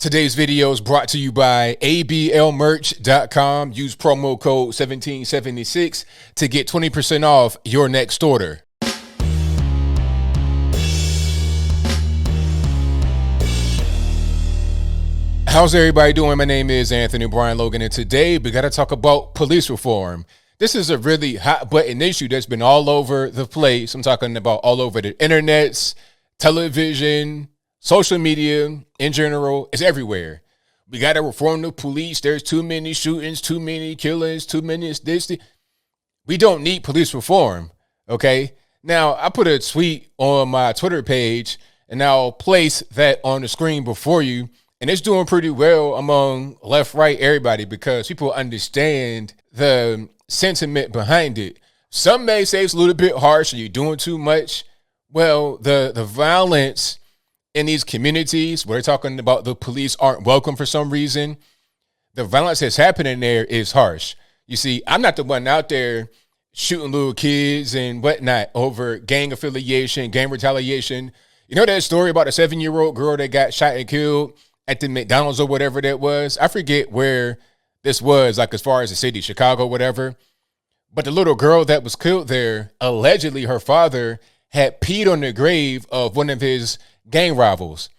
Today's video is brought to you by ablmerch.com. Use promo code 1776 to get 20% off your next order. How's everybody doing? My name is Anthony Brian Logan, and today we got to talk about police reform. This is a really hot button issue that's been all over the place. I'm talking about all over the internets, television, social media in general. It's everywhere. We got to reform the police. There's too many shootings, too many killings, too many this. We don't need police reform, okay? Now, I put a tweet on my Twitter page, and I'll place that on the screen before you. And it's doing pretty well among left, right, everybody, because people understand the sentiment behind it. Some may say it's a little bit harsh and you're doing too much. Well, the violence in these communities where they're talking about the police aren't welcome for some reason, the violence that's happening there is harsh. You see, I'm not the one out there shooting little kids and whatnot over gang affiliation, gang retaliation. You know that story about a 7-year-old girl that got shot and killed at the McDonald's or whatever that was? I forget where this was, like as far as the city, Chicago, whatever. But the little girl that was killed there, allegedly her father had peed on the grave of one of his gang rivals,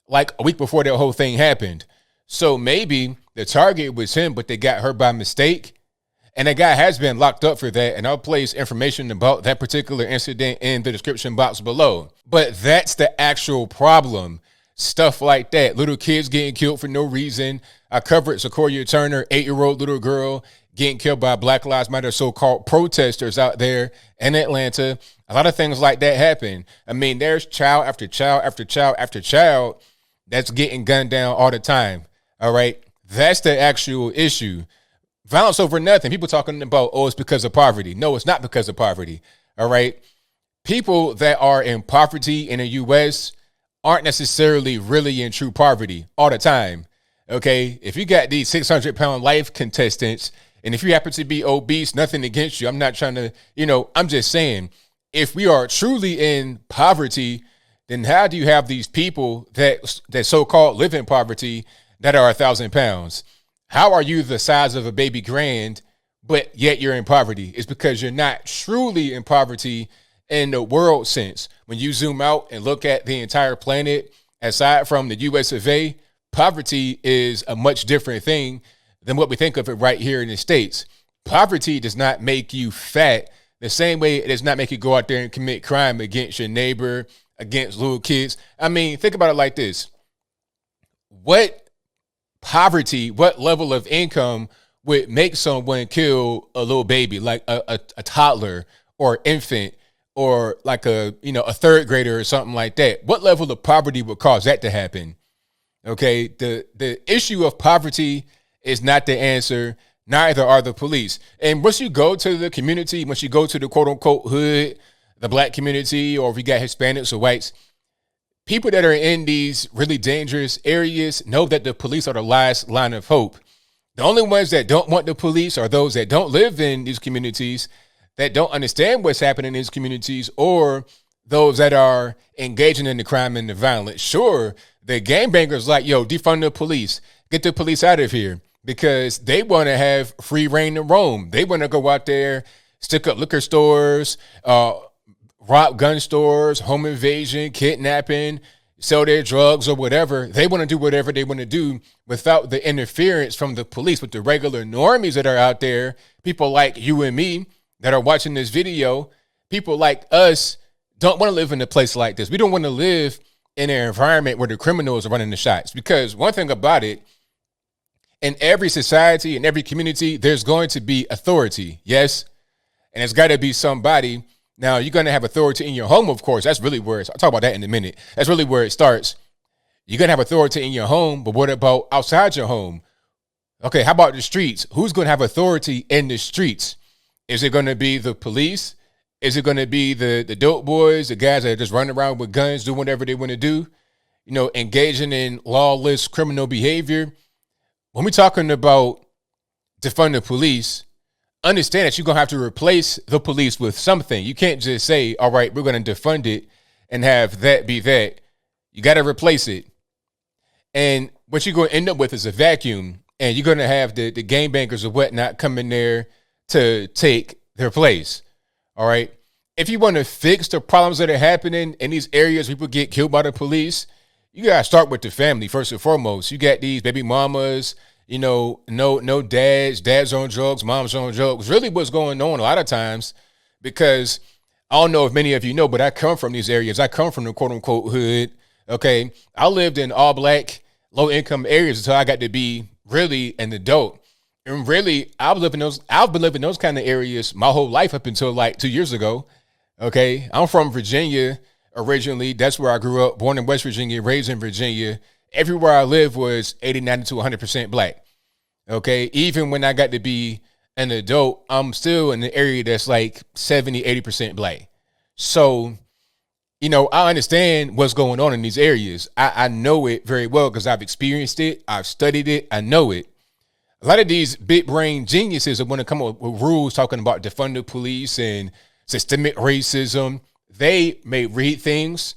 like a week before that whole thing happened. So maybe the target was him, but they got her by mistake. And that guy has been locked up for that. And I'll place information about that particular incident in the description box below. But that's the actual problem. Stuff like that. Little kids getting killed for no reason. I covered Sequoia Turner, 8-year-old little girl getting killed by Black Lives Matter so-called protesters out there in Atlanta. A lot of things like that happen. I mean, there's child after child after child after child that's getting gunned down all the time. All right. That's the actual issue. Violence over nothing. People talking about, oh, it's because of poverty. No, it's not because of poverty. All right. People that are in poverty in the U.S. aren't necessarily really in true poverty all the time. Okay. If you got these 600-pound life contestants, and if you happen to be obese, nothing against you. I'm not trying to, I'm just saying, if we are truly in poverty, then how do you have these people that so-called live in poverty that are 1,000 pounds? How are you the size of a baby grand, but yet you're in poverty? It's because you're not truly in poverty in the world sense. When you zoom out and look at the entire planet, aside from the US of A, poverty is a much different thing than what we think of it right here in the States. Poverty does not make you fat the same way it does not make you go out there and commit crime against your neighbor, against little kids. I mean, think about it like this. What level of income would make someone kill a little baby, like a toddler or infant, or like a third grader or something like that? What level of poverty would cause that to happen? Okay, the issue of poverty is not the answer. Neither are the police. And once you go to the community, once you go to the quote unquote hood, the black community, or if you got Hispanics or whites, people that are in these really dangerous areas know that the police are the last line of hope. The only ones that don't want the police are those that don't live in these communities, that don't understand what's happening in these communities, or those that are engaging in the crime and the violence. Sure, the gangbangers like, yo, defund the police, get the police out of here, because they want to have free reign to roam. They want to go out there, stick up liquor stores, rob gun stores, home invasion, kidnapping, sell their drugs or whatever. They want to do whatever they want to do without the interference from the police. But the regular normies that are out there, people like you and me that are watching this video, people like us don't want to live in a place like this. We don't want to live in an environment where the criminals are running the shots. Because one thing about it, in every society, in every community, there's going to be authority. Yes. And it's got to be somebody. Now, you're going to have authority in your home, of course. That's really where I'll talk about that in a minute. That's really where it starts. You're going to have authority in your home, but what about outside your home? Okay, how about the streets? Who's going to have authority in the streets? Is it going to be the police? Is it going to be the dope boys, the guys that are just running around with guns, doing whatever they want to do, engaging in lawless criminal behavior? When we're talking about defund the police, understand that you're going to have to replace the police with something. You can't just say, all right, we're going to defund it and have that be that. You got to replace it. And what you're going to end up with is a vacuum, and you're going to have the game bankers or whatnot come in there to take their place. All right. If you want to fix the problems that are happening in these areas, people get killed by the police, you got to start with the family first and foremost. You got these baby mamas, no dads on drugs, moms on drugs. Really what's going on a lot of times, because I don't know if many of you know, but I come from these areas. I come from the quote unquote hood. Okay. I lived in all black, low income areas until I got to be really an adult. And really, I've been living those kind of areas my whole life up until like 2 years ago. Okay. I'm from Virginia originally. That's where I grew up, born in West Virginia, raised in Virginia. Everywhere I lived was 80, 90 to 100% black. Okay. Even when I got to be an adult, I'm still in an area that's like 70, 80% black. So, I understand what's going on in these areas. I know it very well because I've experienced it. I've studied it. I know it. A lot of these big brain geniuses are going to come up with rules talking about defund the police and systemic racism. They may read things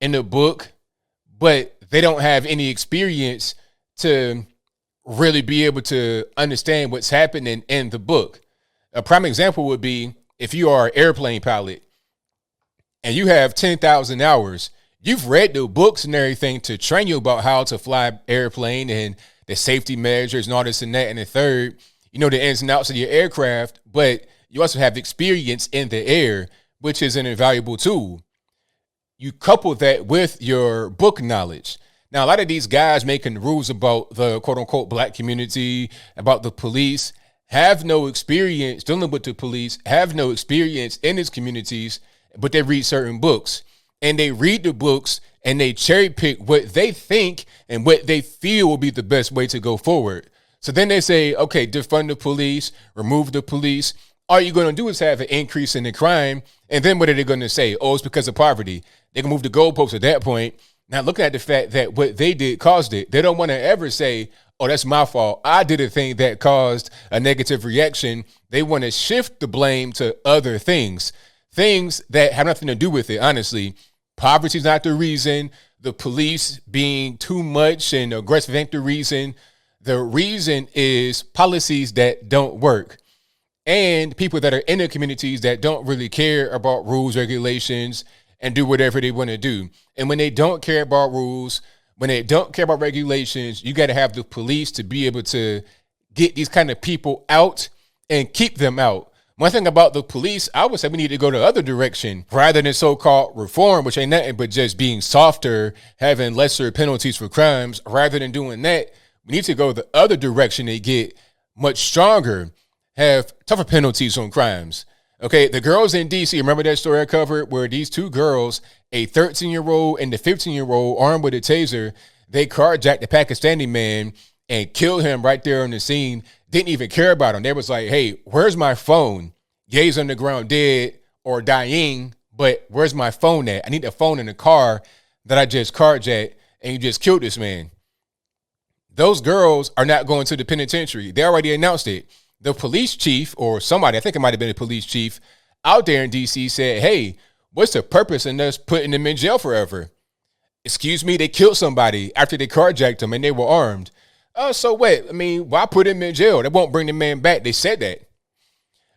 in the book, but they don't have any experience to really be able to understand what's happening in the book. A prime example would be if you are an airplane pilot and you have 10,000 hours, you've read the books and everything to train you about how to fly airplane and the safety measures and all this and that. And the third, the ins and outs of your aircraft, but you also have experience in the air, which is an invaluable tool. You couple that with your book knowledge. Now, a lot of these guys making rules about the quote unquote black community, about the police, have no experience dealing with the police, have no experience in these communities, but they read certain books, and they read the books and they cherry pick what they think and what they feel will be the best way to go forward. So then they say, okay, defund the police, remove the police. All you're going to do is have an increase in the crime. And then what are they going to say? Oh, it's because of poverty. They can move the goalposts at that point. Now, looking at the fact that what they did caused it, they don't want to ever say, oh, that's my fault. I did a thing that caused a negative reaction. They want to shift the blame to other things that have nothing to do with it, honestly. Poverty is not the reason. The police being too much and aggressive ain't the reason. The reason is policies that don't work and people that are in the communities that don't really care about rules, regulations, and do whatever they want to do. And when they don't care about rules, when they don't care about regulations, you got to have the police to be able to get these kind of people out and keep them out. One thing about the police, I would say we need to go the other direction rather than so-called reform, which ain't nothing but just being softer, having lesser penalties for crimes. Rather than doing that, we need to go the other direction and get much stronger, have tougher penalties on crimes. Okay, the girls in D.C., remember that story I covered where these two girls, a 13-year-old and the 15-year-old armed with a taser, they carjacked a Pakistani man and killed him right there on the scene. Didn't even care about him. They was like, hey, where's my phone? Ye's on the ground dead or dying, but where's my phone at? I need the phone in the car that I just carjacked, and you just killed this man. Those girls are not going to the penitentiary. They already announced it. The police chief or somebody, I think it might have been a police chief out there in D.C. said, hey, what's the purpose in us putting them in jail forever? Excuse me, they killed somebody after they carjacked them and they were armed. So what? I mean, why put him in jail? They won't bring the man back. They said that.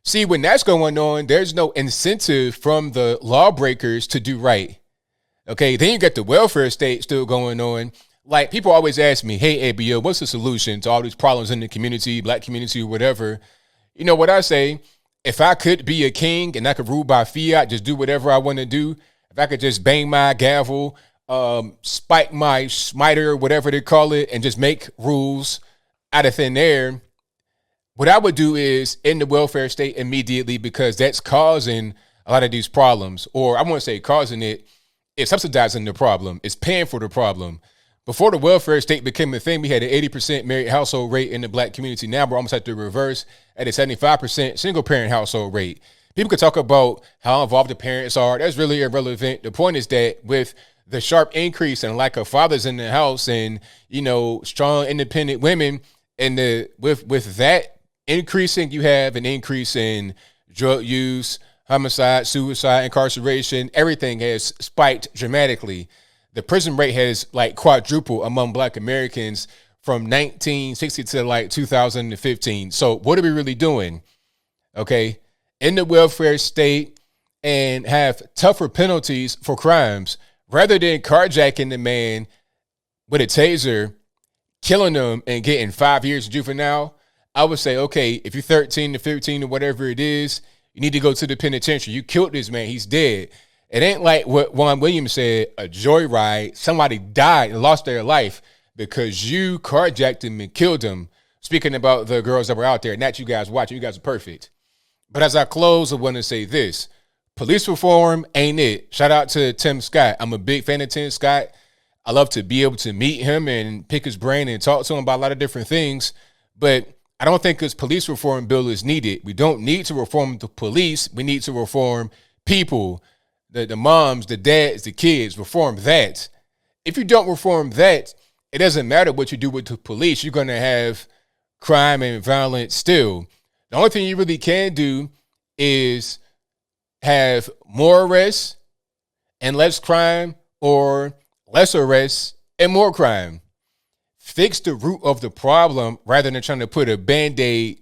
See, when that's going on, there's no incentive from the lawbreakers to do right. Okay, then you got the welfare state still going on. Like, people always ask me, hey, ABO, what's the solution to all these problems in the community, black community, or whatever? You know what I say? If I could be a king and I could rule by fiat, just do whatever I want to do, if I could just bang my gavel, spike my smiter, whatever they call it, and just make rules out of thin air, what I would do is end the welfare state immediately, because that's causing a lot of these problems. Or I won't say causing it, it's subsidizing the problem. It's paying for the problem. Before the welfare state became a thing, we had an 80% married household rate in the black community. Now we're almost at the reverse at a 75% single parent household rate. People could talk about how involved the parents are. That's really irrelevant. The point is that with the sharp increase and lack of fathers in the house and, strong independent women, and with that increasing, you have an increase in drug use, homicide, suicide, incarceration. Everything has spiked dramatically. the prison rate has like quadrupled among Black Americans from 1960 to like 2015. So what are we really doing? Okay, in the welfare state and have tougher penalties for crimes rather than carjacking the man with a taser, killing them and getting 5 years juvenile. I would say, okay, if you're 13 to 15 or whatever it is, you need to go to the penitentiary. You killed this man. He's dead. It ain't like what Juan Williams said, a joyride. Somebody died and lost their life because you carjacked him and killed him. Speaking about the girls that were out there, not you guys watching. You guys are perfect. But as I close, I want to say this. Police reform ain't it. Shout out to Tim Scott. I'm a big fan of Tim Scott. I love to be able to meet him and pick his brain and talk to him about a lot of different things. But I don't think this police reform bill is needed. We don't need to reform the police. We need to reform people, the moms, the dads, the kids, reform that. If you don't reform that, it doesn't matter what you do with the police. You're going to have crime and violence still. The only thing you really can do is have more arrests and less crime, or less arrests and more crime. Fix the root of the problem rather than trying to put a Band-Aid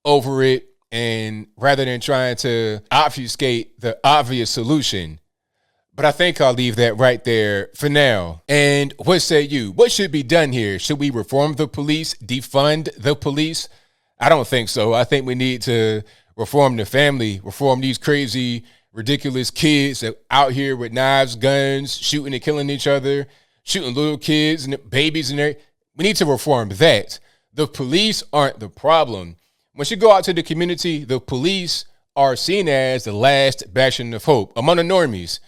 over it, and rather than trying to obfuscate the obvious solution. But I think I'll leave that right there for now. And what say you? What should be done here? Should we reform the police, defund the police? I don't think so. I think we need to reform the family, reform these crazy, ridiculous kids that out here with knives, guns, shooting and killing each other, shooting little kids and babies and everything. We need to reform that. The police aren't the problem. Once you go out to the community, the police are seen as the last bastion of hope among the normies.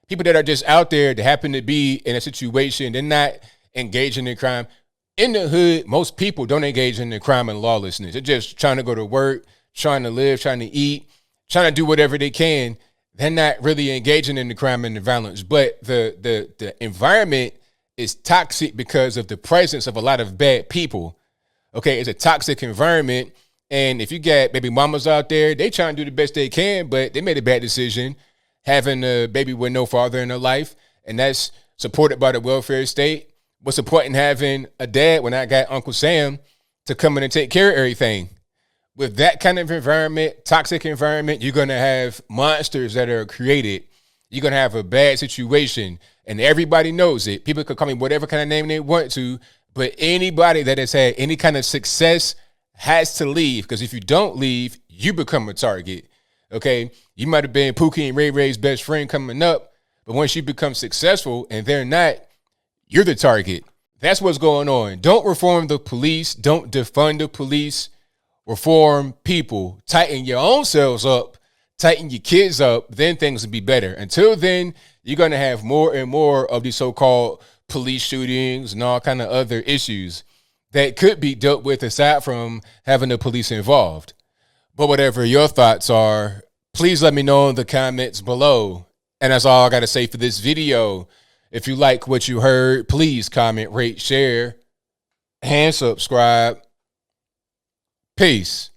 People that are just out there that happen to be in a situation, they're not engaging in crime. In the hood, most people don't engage in the crime and lawlessness. They're just trying to go to work, trying to live, trying to eat, trying to do whatever they can. They're not really engaging in the crime and the violence. But the environment is toxic because of the presence of a lot of bad people. Okay, it's a toxic environment. And if you got baby mamas out there, they trying to do the best they can, but they made a bad decision having a baby with no father in their life. And that's supported by the welfare state. What's the point in having a dad when I got Uncle Sam to come in and take care of everything? With that kind of environment, toxic environment, you're going to have monsters that are created. You're going to have a bad situation, and everybody knows it. People could call me whatever kind of name they want to, but anybody that has had any kind of success has to leave, because if you don't leave, you become a target. Okay? You might have been Pookie and Ray Ray's best friend coming up, but once you become successful and they're not, you're the target. That's what's going on. Don't reform the police. Don't defund the police. Reform people. Tighten your own selves up. Tighten your kids up. Then things will be better. Until then, you're going to have more and more of these so-called police shootings and all kind of other issues that could be dealt with aside from having the police involved. But whatever your thoughts are, please let me know in the comments below. And that's all I got to say for this video. If you like what you heard, please comment, rate, share, and subscribe. Peace.